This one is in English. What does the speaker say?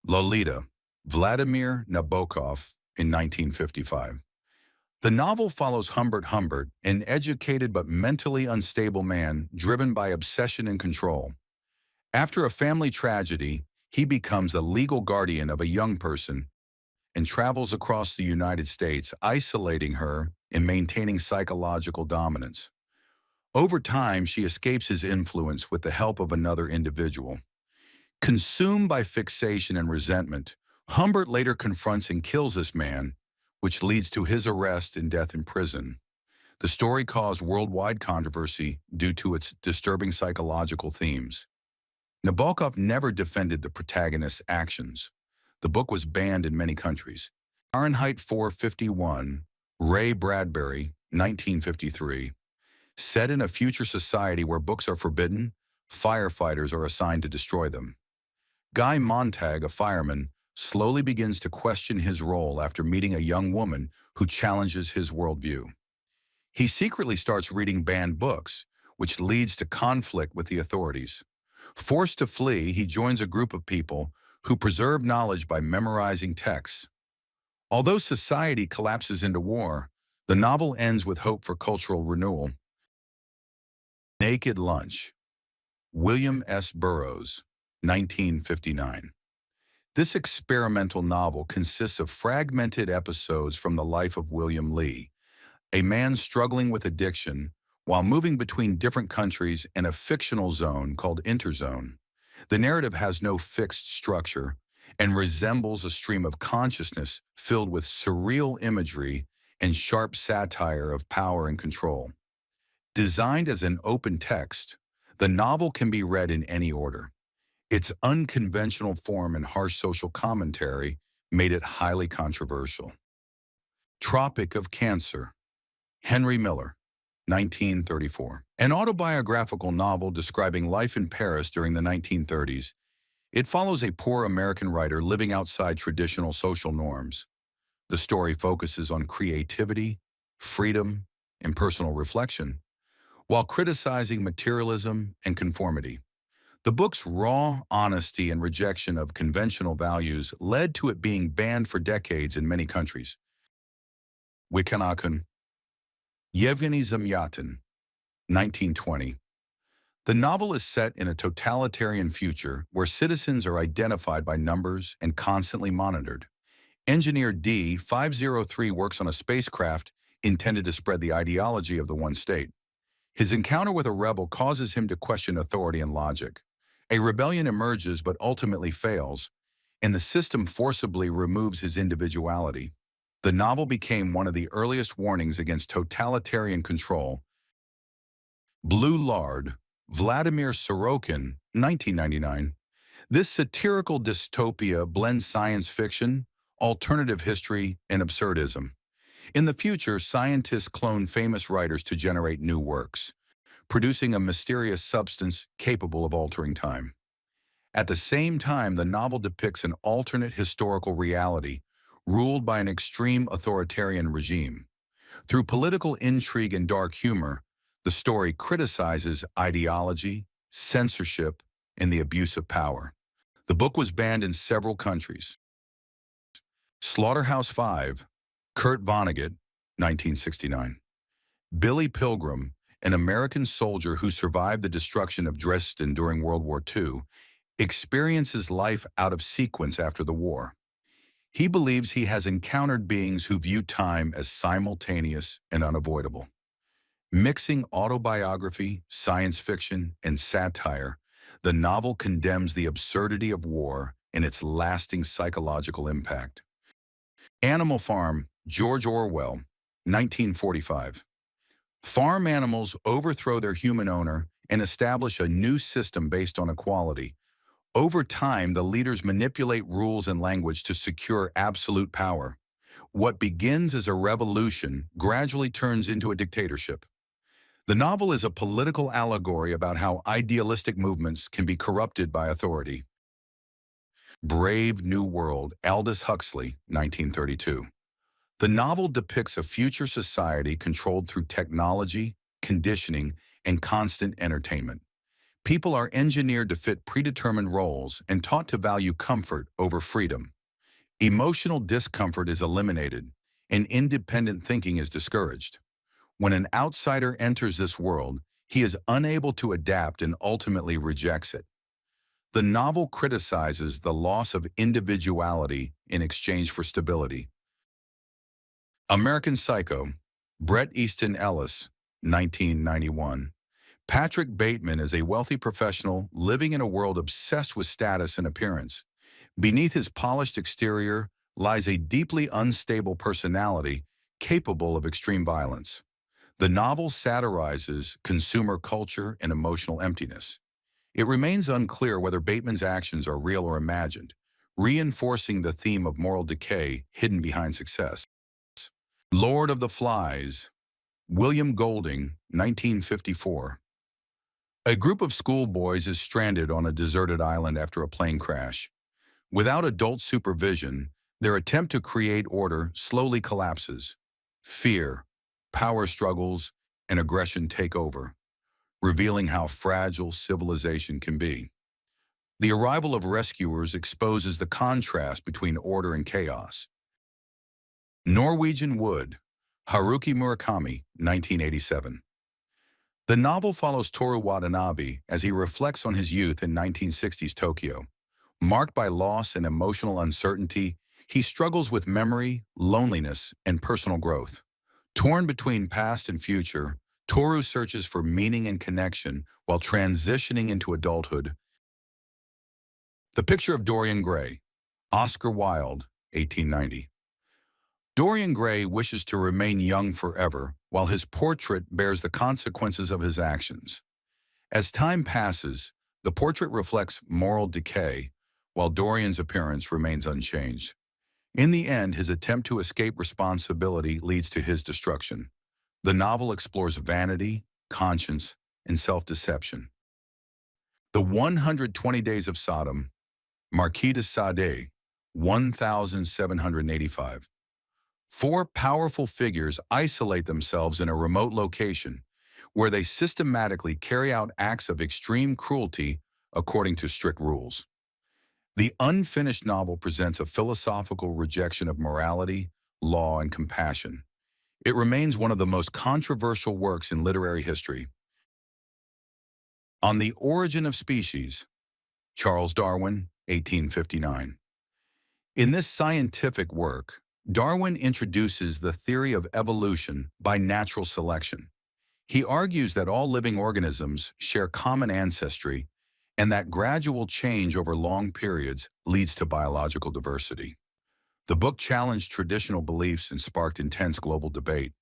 Lolita, Vladimir Nabokov in 1955. The novel follows Humbert, an educated but mentally unstable man driven by obsession and control. After a family tragedy, he becomes the legal guardian of a young person and travels across the United States, isolating her and maintaining psychological dominance. Over time, she escapes his influence with the help of another individual. Consumed by fixation and resentment, Humbert later confronts and kills this man, which leads to his arrest and death in prison. The story caused worldwide controversy due to its disturbing psychological themes. Nabokov never defended the protagonist's actions. The book was banned in many countries. Fahrenheit 451, Ray Bradbury, 1953. Set in a future society where books are forbidden, firefighters are assigned to destroy them. Guy Montag, a fireman, slowly begins to question his role after meeting a young woman who challenges his worldview. He secretly starts reading banned books, which leads to conflict with the authorities. Forced to flee, he joins a group of people who preserve knowledge by memorizing texts. Although society collapses into war, the novel ends with hope for cultural renewal. Naked Lunch, William S. Burroughs, 1959. This experimental novel consists of fragmented episodes from the life of William Lee, a man struggling with addiction while moving between different countries in a fictional zone called Interzone. The narrative has no fixed structure and resembles a stream of consciousness filled with surreal imagery and sharp satire of power and control. Designed as an open text, the novel can be read in any order. Its unconventional form and harsh social commentary made it highly controversial. Tropic of Cancer, Henry Miller, 1934. An autobiographical novel describing life in Paris during the 1930s, it follows a poor American writer living outside traditional social norms. The story focuses on creativity, freedom, and personal reflection, while criticizing materialism and conformity. The book's raw honesty and rejection of conventional values led to it being banned for decades in many countries. Wikanakun, Yevgeny Zamyatin, 1920. The novel is set in a totalitarian future where citizens are identified by numbers and constantly monitored. Engineer D-503 works on a spacecraft intended to spread the ideology of the one state. His encounter with a rebel causes him to question authority and logic. A rebellion emerges but ultimately fails, and the system forcibly removes his individuality. The novel became one of the earliest warnings against totalitarian control. Blue Lard, Vladimir Sorokin, 1999. This satirical dystopia blends science fiction, alternative history, and absurdism. In the future, scientists clone famous writers to generate new works, producing a mysterious substance capable of altering time. At the same time, the novel depicts an alternate historical reality ruled by an extreme authoritarian regime. Through political intrigue and dark humor, the story criticizes ideology, censorship, and the abuse of power. The book was banned in several countries. Slaughterhouse-Five, Kurt Vonnegut, 1969. Billy Pilgrim, an American soldier who survived the destruction of Dresden during World War II, experiences life out of sequence after the war. He believes he has encountered beings who view time as simultaneous and unavoidable. Mixing autobiography, science fiction, and satire, the novel condemns the absurdity of war and its lasting psychological impact. Animal Farm, George Orwell, 1945. Farm animals overthrow their human owner and establish a new system based on equality. Over time, the leaders manipulate rules and language to secure absolute power. What begins as a revolution gradually turns into a dictatorship. The novel is a political allegory about how idealistic movements can be corrupted by authority. Brave New World, Aldous Huxley, 1932. The novel depicts a future society controlled through technology, conditioning, and constant entertainment. People are engineered to fit predetermined roles and taught to value comfort over freedom. Emotional discomfort is eliminated, and independent thinking is discouraged. When an outsider enters this world, he is unable to adapt and ultimately rejects it. The novel criticizes the loss of individuality in exchange for stability. American Psycho, Bret Easton Ellis, 1991. Patrick Bateman is a wealthy professional living in a world obsessed with status and appearance. Beneath his polished exterior lies a deeply unstable personality capable of extreme violence. The novel satirizes consumer culture and emotional emptiness. It remains unclear whether Bateman's actions are real or imagined, reinforcing the theme of moral decay hidden behind success. Lord of the Flies, William Golding, 1954. A group of schoolboys is stranded on a deserted island after a plane crash. Without adult supervision, their attempt to create order slowly collapses. Fear, power struggles, and aggression take over, revealing how fragile civilization can be. The arrival of rescuers exposes the contrast between order and chaos. Norwegian Wood, Haruki Murakami, 1987. The novel follows Toru Watanabe as he reflects on his youth in 1960s Tokyo. Marked by loss and emotional uncertainty, he struggles with memory, loneliness, and personal growth. Torn between past and future, Toru searches for meaning and connection while transitioning into adulthood. The Picture of Dorian Gray, Oscar Wilde, 1890. Dorian Gray wishes to remain young forever, while his portrait bears the consequences of his actions. As time passes, the portrait reflects moral decay, while Dorian's appearance remains unchanged. In the end, his attempt to escape responsibility leads to his destruction. The novel explores vanity, conscience, and self-deception. The 120 Days of Sodom, Marquis de Sade, 1785. Four powerful figures isolate themselves in a remote location where they systematically carry out acts of extreme cruelty according to strict rules. The unfinished novel presents a philosophical rejection of morality, law, and compassion. It remains one of the most controversial works in literary history. On the Origin of Species, Charles Darwin, 1859. In this scientific work, Darwin introduces the theory of evolution by natural selection. He argues that all living organisms share common ancestry and that gradual change over long periods leads to biological diversity. The book challenged traditional beliefs and sparked intense global debate.